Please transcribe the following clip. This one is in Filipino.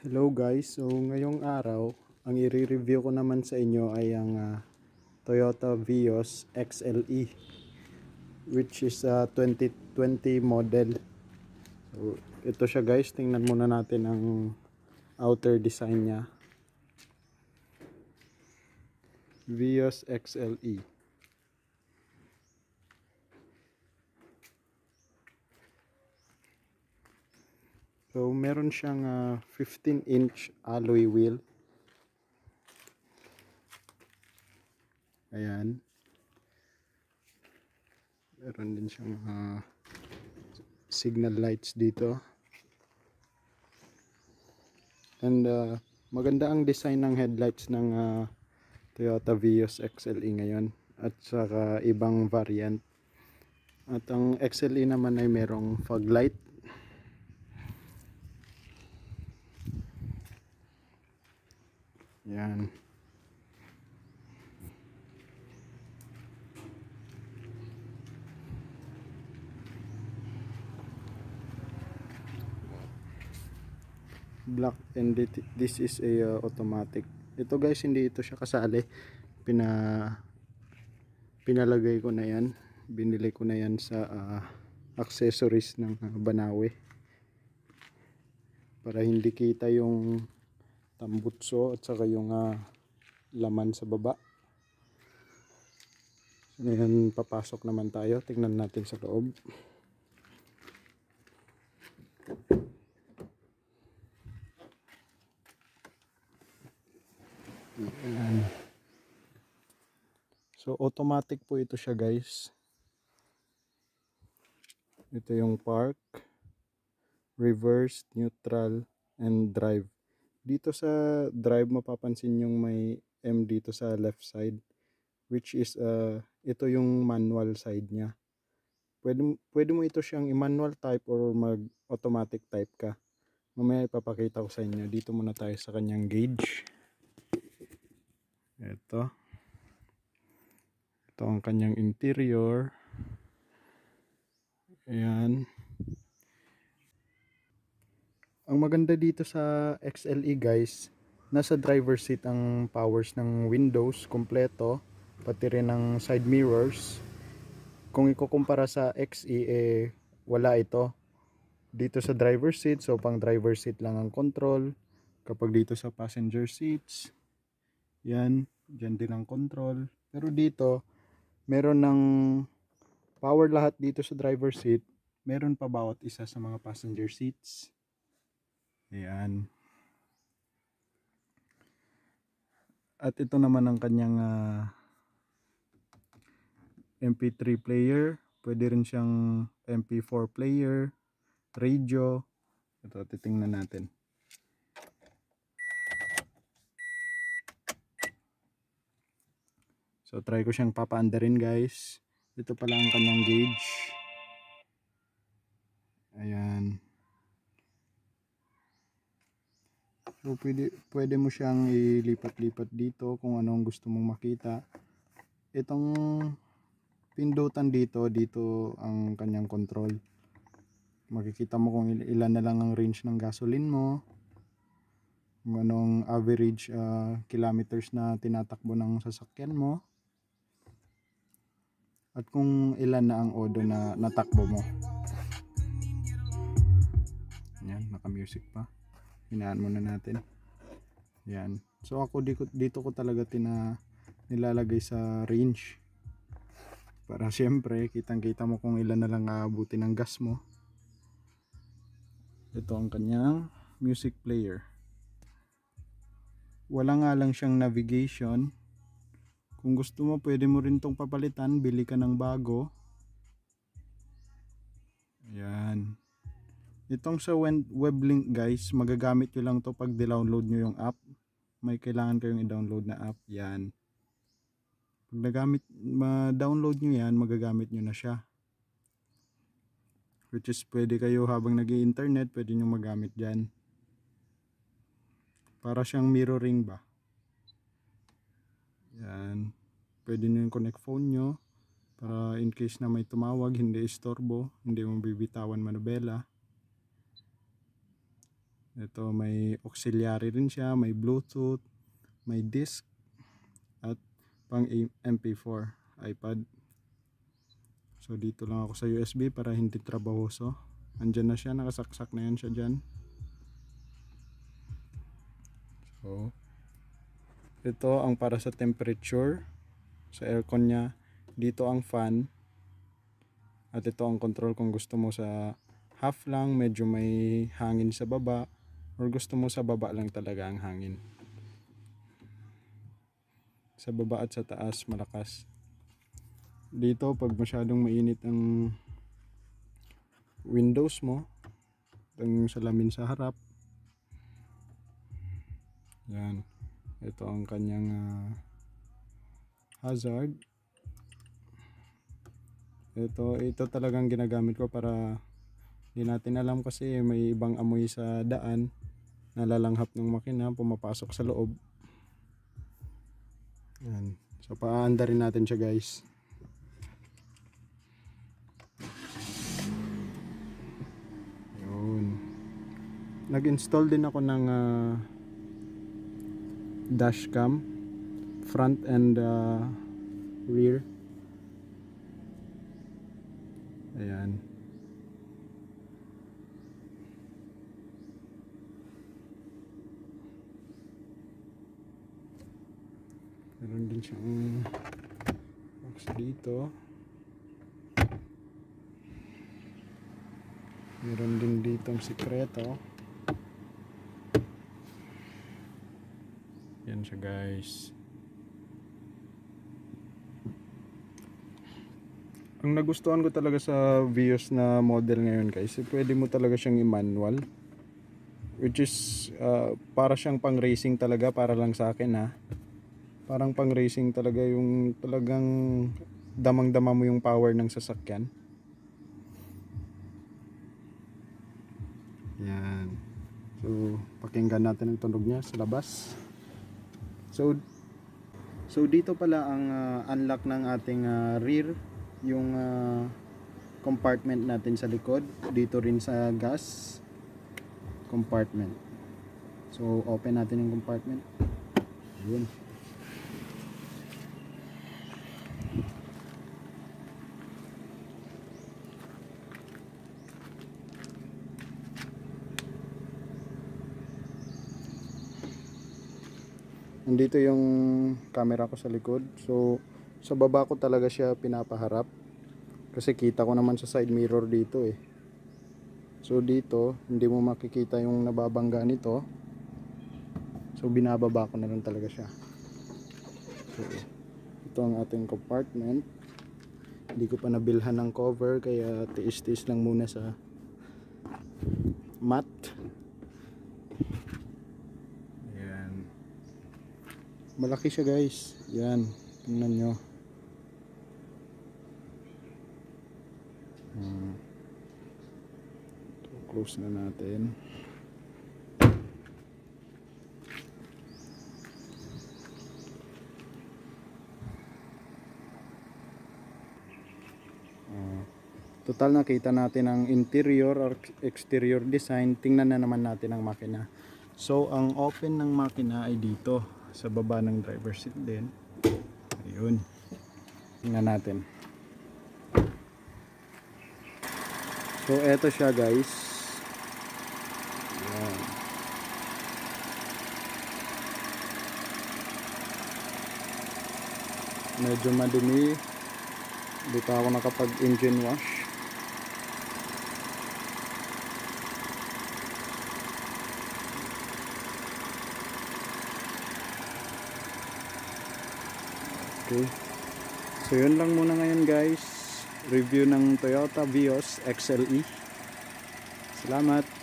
Hello guys, so ngayong araw, ang i-review ko naman sa inyo ay ang Toyota Vios XLE which is a 2020 model. So ito siya guys, tingnan muna natin ang outer design niya. Vios XLE. So meron siyang 15-inch alloy wheel. Ayan. Meron din siyang signal lights dito. And maganda ang design ng headlights ng Toyota Vios XLE ngayon at saka ibang variant. At ang XLE naman ay merong fog light. Yan. Black, and this is a automatic. Ito guys, hindi ito siya kasali. Pinalagay ko na yan. Binili ko na yan sa accessories ng Banawe. Para hindi kita yung tambutso at saka yung laman sa baba. So, ngayon papasok naman tayo. Tingnan natin sa loob. Ayan. So automatic po ito siya guys. Ito yung park, reverse, neutral, and drive. Dito sa drive mapapansin yung may M dito sa left side, which is ito yung manual side niya. Pwede mo ito siyang i-manual type or mag-automatic type ka. Mamaya ipapakita ko sa inyo. Dito muna tayo sa kanyang gauge. Ito ang kanyang interior. Ayan. Ang maganda dito sa XLE guys, nasa driver seat ang powers ng windows kompleto, pati rin ng side mirrors. Kung ikukumpara sa XE, wala ito. Dito sa driver seat, so pang driver seat lang ang control. Kapag dito sa passenger seats, yan, dyan din ang control. Pero dito, meron ng power lahat dito sa driver seat. Meron pa bawat isa sa mga passenger seats. Ayan. At ito naman ang kanyang MP3 player. Pwede rin siyang MP4 player, radio. Ito, titingnan natin. So try ko siyang papaandarin guys. Ito pala ang kanyang gauge. Ayan. So pwede mo siyang ilipat-lipat dito kung anong gusto mong makita. Itong pindutan dito ang kanyang control. Makikita mo kung ilan na lang ang range ng gasoline mo. Kung anong average kilometers na tinatakbo ng sasakyan mo. At kung ilan na ang odo na natakbo mo. Yan, naka-music pa. Hinaan muna natin. Yan. So ako dito ko talaga nilalagay sa range. Para siyempre, kitang-kita mo kung ilan na lang aabuti ng gas mo. Ito ang kanyang music player. Wala nga lang siyang navigation. Kung gusto mo, pwede mo rin tong papalitan. Bili ka ng bago. Ayan. Itong sa web link guys, magagamit nyo lang to pag download nyo yung app. May kailangan kayong i-download na app. Yan. Pag ma-download nyo yan, magagamit nyo na siya. Which is pwede kayo habang nag-i-internet, pwede nyo magamit dyan. Para siyang mirroring ba. Yan. Pwede nyo yung connect phone nyo. Para in case na may tumawag, hindi istorbo. Hindi mo bibitawan manubela. Ito may auxiliary rin siya, may Bluetooth, may disc at pang MP4 iPad. So dito lang ako sa USB para hindi trabahoso. Andyan na siya, nakasaksak na yan siya dyan. So ito ang para sa temperature sa aircon niya. Dito ang fan. At ito ang control kung gusto mo sa half lang, medyo may hangin sa baba, or gusto mo sa baba lang talaga ang hangin. Sa baba at sa taas malakas. Dito pag masyadong mainit ang windows mo, ang salamin sa harap, yan, ito ang kanyang hazard. Ito talagang ginagamit ko para hindi natin alam, kasi may ibang amoy sa daan, nalalanghap ng makina, pumapasok sa loob. Yan. So paanda rin natin siya guys. Yun. Nag-install din ako ng dashcam, front and rear. Ayan. Meron din siyang box dito. Meron din ditong sikreto. Yan siya guys. Ang nagustuhan ko talaga sa Vios na model ngayon guys, pwede mo talaga siyang i-manual, which is para siyang pang racing talaga, para lang sa akin ha. Parang pang racing talaga, yung talagang damang-dama mo yung power ng sasakyan. Yan. So pakinggan natin ang tunog niya sa labas. So dito pala ang unlock ng ating rear, yung compartment natin sa likod. Dito rin sa gas compartment. So open natin yung compartment. Yun. Nandito yung camera ko sa likod. So sa baba ko talaga siya pinapaharap, kasi kita ko naman sa side mirror dito eh. So dito hindi mo makikita yung nababangga nito, so binababa ko na lang talaga siya. So ito ang ating compartment. Hindi ko pa nabilhan ng cover, kaya tiis-tiis lang muna sa mat. Ayan, malaki siya guys. Yan, tingnan nyo. Close na natin. Total nakita natin ang interior or exterior design. Tingnan na naman natin ang makina. So ang open ng makina ay dito sa baba ng driver seat din. Ayun, tingnan natin. So eto siya guys. Ayan. Medyo madumi. Dito ako nakapag engine wash. Okay. So yun lang muna ngayon guys. Review ng Toyota Vios XLE. Salamat.